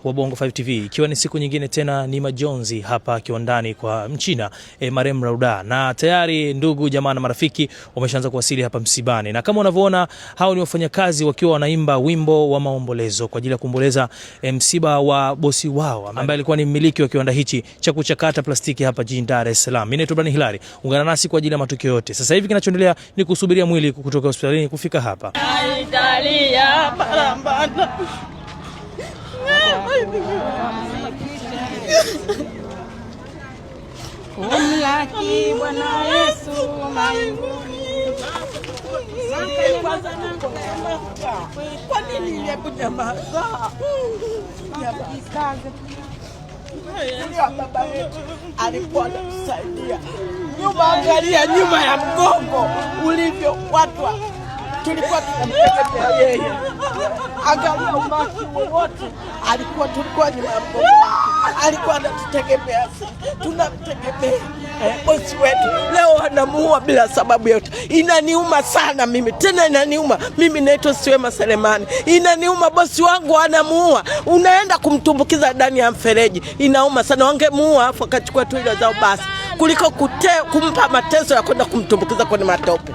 Wa Bongo 5 TV, ikiwa ni siku nyingine tena ni majonzi hapa kiwandani kwa Mchina Marehemu Rauda, na tayari ndugu jamaa na marafiki wameshaanza kuwasili hapa msibani, na kama unavyoona hao ni wafanyakazi wakiwa wanaimba wimbo wa maombolezo kwa ajili ya kuomboleza msiba wa bosi wao ambaye alikuwa ni mmiliki wa kiwanda hichi cha kuchakata plastiki hapa jijini Dar es Salaam. Mimi naitwa Bani Hilari, ungana nasi kwa ajili ya matukio yote. Sasa hivi kinachoendelea ni kusubiria mwili kutoka hospitalini kufika hapa. Italia barabara. Umlaki Bwana Yesu mbinguni. Kwa nini ile kunyamaza? Baba yetu alikuwa anatusaidia. Nyuma, angalia nyuma ya mgongo ulivyo watwa. Tulikuwa tunamtegemea yeye. Angalia umaki wote tulikuwa nyuma ya mgongo wake. Alikuwa anatutegemea sisi. Tunamtegemea bosi wetu. Leo anamuua bila sababu yote. Inaniuma sana mimi. Tena inaniuma. Mimi naitwa Siwema Selemani. Inaniuma, bosi wangu anamuua. Unaenda kumtumbukiza ndani ya mfereji. Inauma sana. Wangemuua afu akachukua tu ile zao basi. Kuliko kumpa mateso ya kwenda kumtumbukiza kwenye matope.